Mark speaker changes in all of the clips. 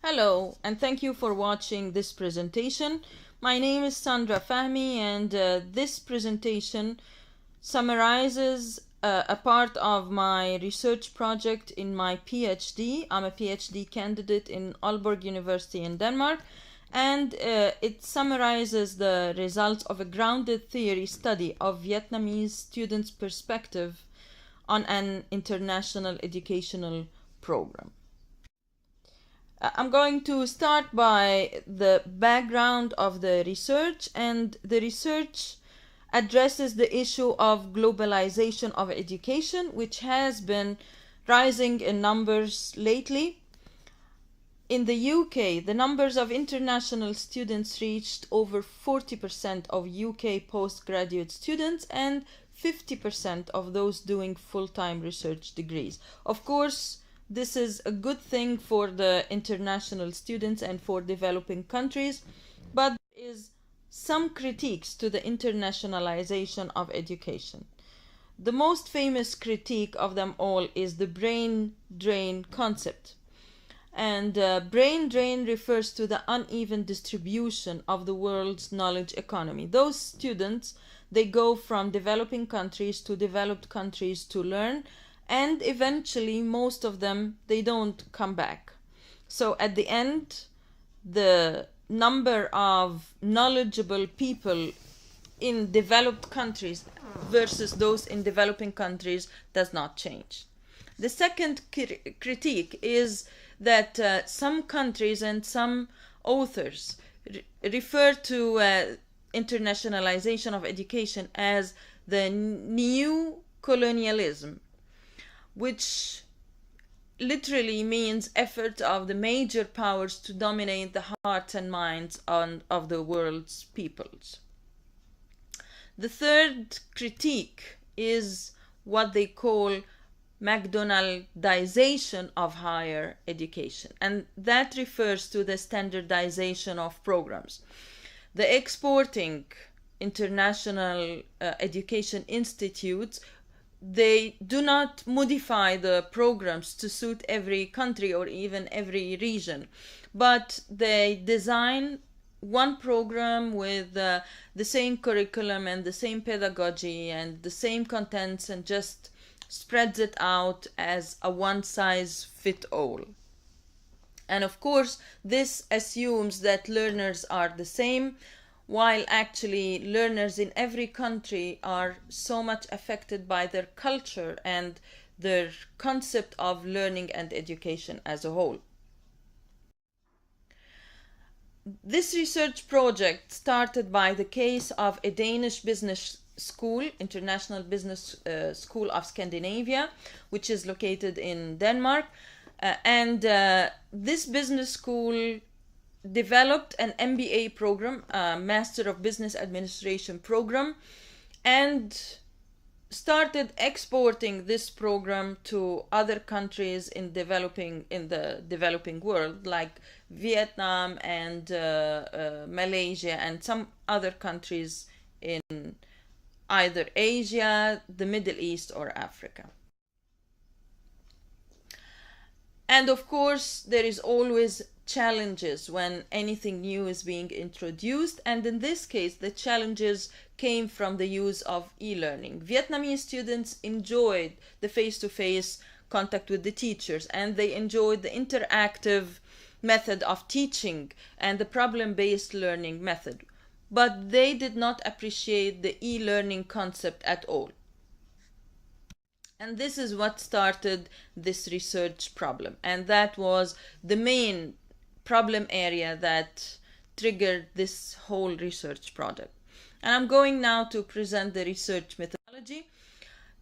Speaker 1: Hello, and thank you for watching this presentation. My name is Sandra Fahmy, and this presentation summarizes a part of my research project in my PhD. I'm a PhD candidate in Aalborg University in Denmark, and it summarizes the results of a grounded theory study of Vietnamese students' perspective on an international educational program. I'm going to start by the background of the research, and the research addresses the issue of globalization of education, which has been rising in numbers lately. In the UK, the numbers of international students reached over 40% of UK postgraduate students and 50% of those doing full-time research degrees. Of course, this is a good thing for the international students and for developing countries, but there is some critiques to the internationalization of education. The most famous critique of them all is the brain drain concept. And brain drain refers to the uneven distribution of the world's knowledge economy. Those students, they go from developing countries to developed countries to learn, and eventually most of them, they don't come back. So at the end, the number of knowledgeable people in developed countries versus those in developing countries does not change. The second critique is that some countries and some authors refer to internationalization of education as the new colonialism, which literally means effort of the major powers to dominate the hearts and minds of the world's peoples. The third critique is what they call McDonaldization of higher education, and that refers to the standardization of programs. The exporting international education institutes, they do not modify the programs to suit every country or even every region, but they design one program with the same curriculum and the same pedagogy and the same contents, and just spreads it out as a one-size-fits-all. And of course, this assumes that learners are the same, while actually learners in every country are so much affected by their culture and their concept of learning and education as a whole. This research project started by the case of a Danish business school, International Business School of Scandinavia, which is located in Denmark. This business school developed an MBA program, a Master of Business Administration program, and started exporting this program to other countries in the developing world, like Vietnam and Malaysia and some other countries in either Asia, the Middle East, or Africa. And of course, there is always challenges when anything new is being introduced, and in this case the challenges came from the use of e-learning. Vietnamese students enjoyed the face-to-face contact with the teachers, and they enjoyed the interactive method of teaching and the problem-based learning method, but they did not appreciate the e-learning concept at all. And this is what started this research problem, and that was the main problem area that triggered this whole research project. And I'm going now to present the research methodology.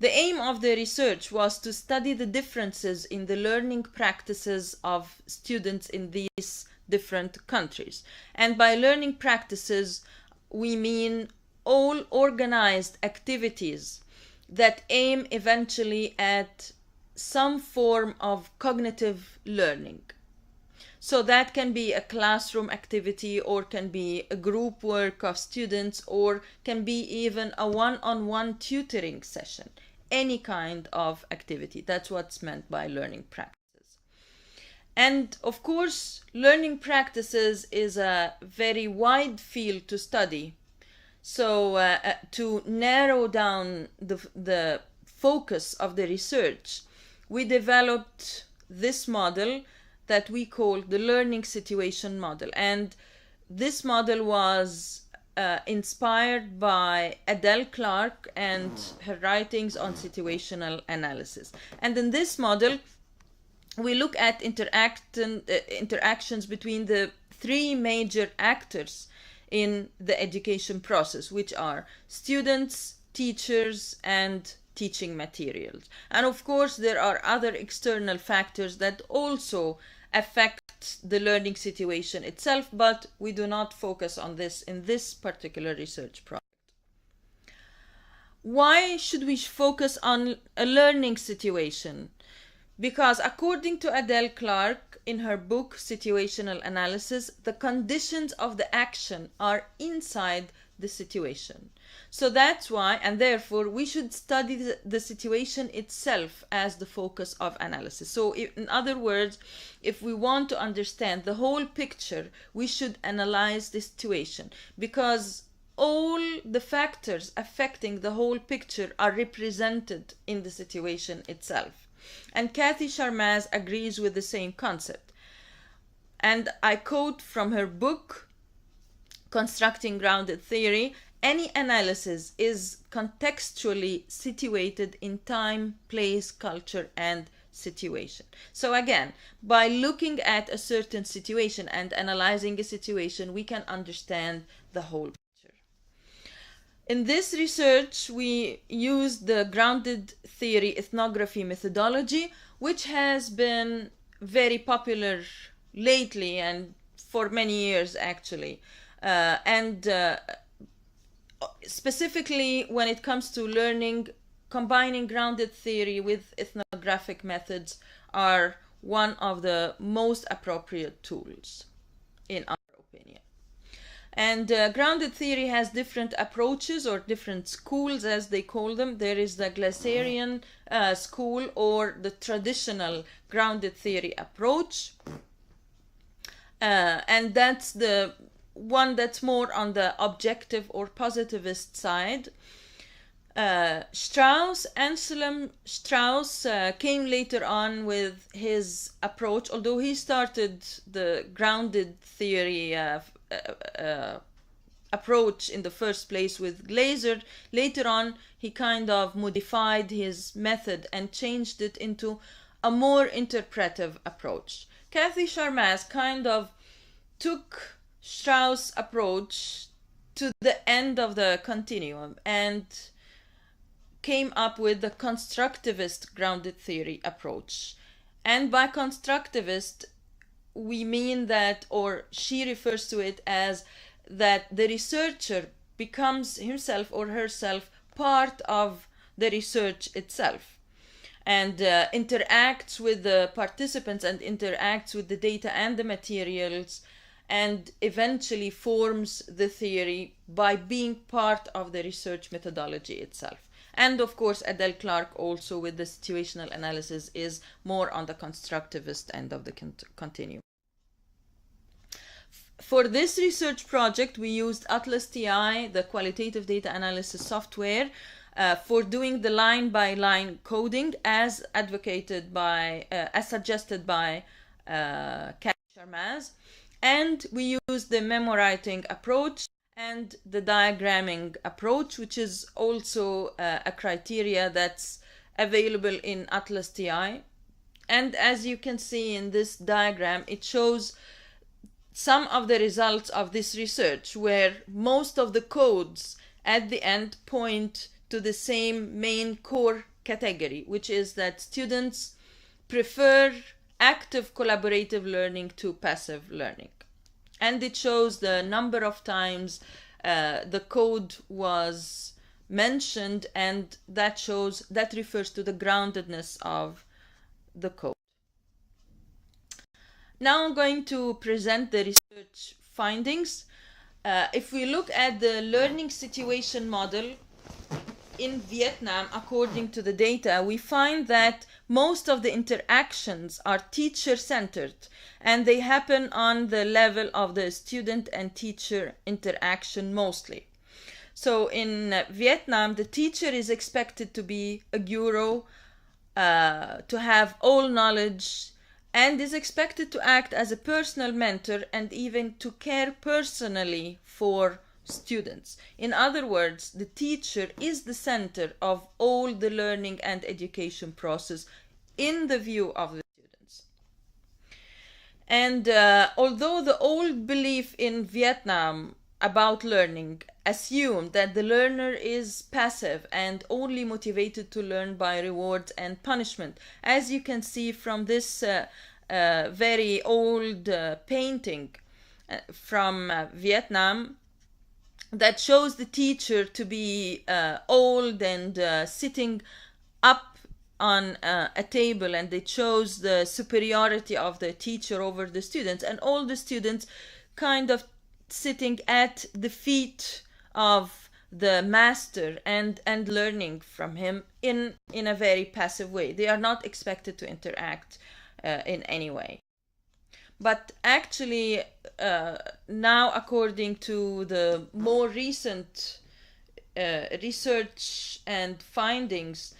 Speaker 1: The aim of the research was to study the differences in the learning practices of students in these different countries. And by learning practices, we mean all organized activities that aim eventually at some form of cognitive learning. So that can be a classroom activity, or can be a group work of students, or can be even a one-on-one tutoring session. Any kind of activity. That's what's meant by learning practices. And of course, learning practices is a very wide field to study. So to narrow down the focus of the research, we developed this model that we call the learning situation model. And this model was inspired by Adele Clark and her writings on situational analysis. And in this model, we look at interactions between the three major actors in the education process, which are students, teachers, and teaching materials. And of course, there are other external factors that also affect the learning situation itself, but we do not focus on this in this particular research project. Why should we focus on a learning situation? Because according to Adele Clark, in her book Situational Analysis, the conditions of the action are inside the situation. So that's why, and therefore, we should study the situation itself as the focus of analysis. So in other words, if we want to understand the whole picture, we should analyze the situation, because all the factors affecting the whole picture are represented in the situation itself. And Kathy Sharmaz agrees with the same concept. And I quote from her book, Constructing Grounded Theory, any analysis is contextually situated in time, place, culture, and situation. So again, by looking at a certain situation and analyzing a situation, we can understand the whole picture. In this research, we used the grounded theory ethnography methodology, which has been very popular lately and for many years actually. Specifically when it comes to learning, combining grounded theory with ethnographic methods are one of the most appropriate tools in our opinion. And grounded theory has different approaches or different schools, as they call them. There is the Glaserian school or the traditional grounded theory approach. And that's the one that's more on the objective or positivist side. Anselm Strauss came later on with his approach, although he started the grounded theory approach in the first place with Glaser. Later on, he kind of modified his method and changed it into a more interpretive approach. Kathy Sharmaz kind of took Strauss' approach to the end of the continuum and came up with the constructivist grounded theory approach. And by constructivist, we mean that, or she refers to it as, that the researcher becomes himself or herself part of the research itself and interacts with the participants and interacts with the data and the materials and eventually forms the theory by being part of the research methodology itself. And of course, Adele Clark also with the situational analysis is more on the constructivist end of the continuum. For this research project, we used Atlas.ti, the qualitative data analysis software, for doing the line-by-line coding as advocated by, as suggested by Kathy Sharmaz. And we used the memo-writing approach and the diagramming approach, which is also a criteria that's available in Atlas.ti. And as you can see in this diagram, it shows some of the results of this research, where most of the codes at the end point to the same main core category, which is that students prefer active collaborative learning to passive learning. And it shows the number of times the code was mentioned, and that refers to the groundedness of the code. Now I'm going to present the research findings. If we look at the learning situation model, in Vietnam, according to the data, we find that most of the interactions are teacher-centered, and they happen on the level of the student and teacher interaction mostly. So in Vietnam, the teacher is expected to be a guru, to have all knowledge, and is expected to act as a personal mentor and even to care personally for students. In other words, the teacher is the center of all the learning and education process in the view of the students. And although the old belief in Vietnam about learning assumed that the learner is passive and only motivated to learn by rewards and punishment, as you can see from this very old painting from Vietnam, that shows the teacher to be old and sitting up on a table, and it shows the superiority of the teacher over the students, and all the students kind of sitting at the feet of the master and learning from him in a very passive way. They are not expected to interact in any way. But actually, now, according to the more recent research and findings,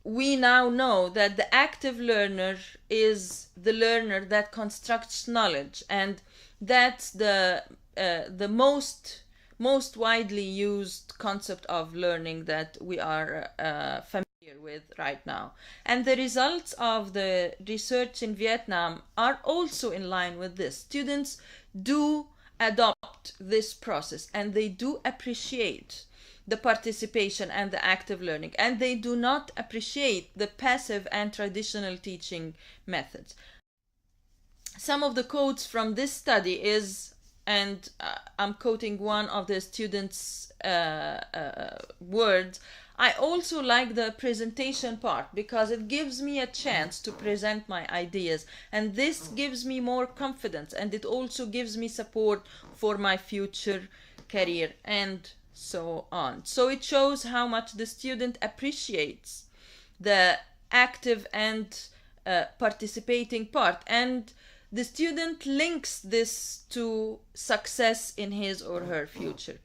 Speaker 1: we now know that the active learner is the learner that constructs knowledge, and that's the most widely used concept of learning that we are familiar with right now. And the results of the research in Vietnam are also in line with this. Students do adopt this process, and they do appreciate the participation and the active learning, and they do not appreciate the passive and traditional teaching methods. Some of the quotes from this study is, and I'm quoting one of the students' words, "I also like the presentation part because it gives me a chance to present my ideas, and this gives me more confidence, and it also gives me support for my future career," and so on. So it shows how much the student appreciates the active and participating part, and the student links this to success in his or her future.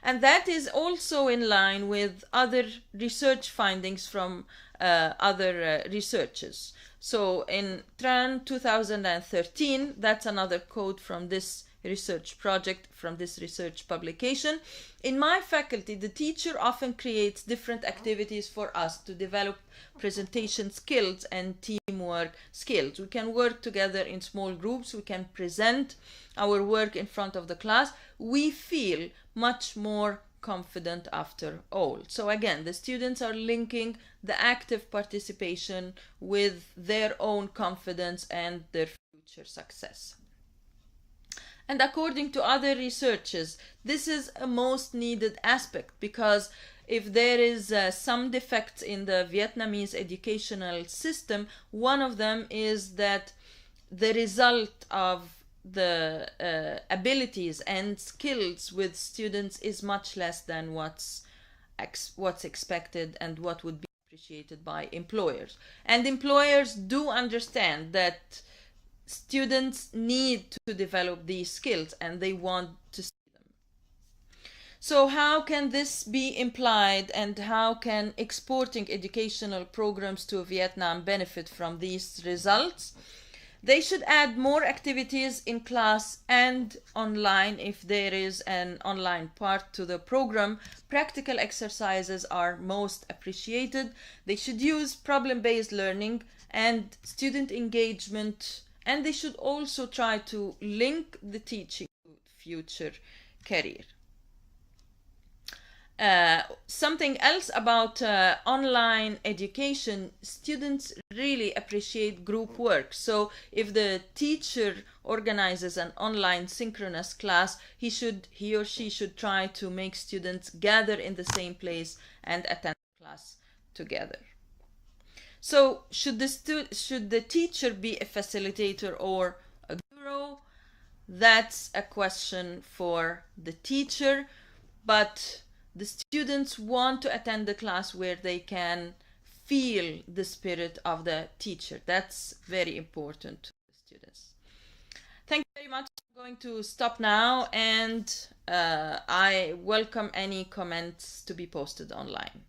Speaker 1: And that is also in line with other research findings from other researchers. So in Tran 2013, that's another quote from this research project, from this research publication. "In my faculty, the teacher often creates different activities for us to develop presentation skills and teamwork skills. We can work together in small groups. We can present our work in front of the class. We feel much more confident after all." So again, the students are linking the active participation with their own confidence and their future success. And according to other researchers, this is a most needed aspect, because if there is some defects in the Vietnamese educational system, one of them is that the result of the abilities and skills with students is much less than what's expected and what would be appreciated by employers. And employers do understand that students need to develop these skills, and they want to see them. So how can this be implied, and how can exporting educational programs to Vietnam benefit from these results? They should add more activities in class and online if there is an online part to the program. Practical exercises are most appreciated. They should use problem-based learning and student engagement, and they should also try to link the teaching to future career. Something else about online education, students really appreciate group work. So if the teacher organizes an online synchronous class, he or she should try to make students gather in the same place and attend the class together. So should the teacher be a facilitator or a guru? That's a question for the teacher, but the students want to attend the class where they can feel the spirit of the teacher. That's very important to the students. Thank you very much. I'm going to stop now, and I welcome any comments to be posted online.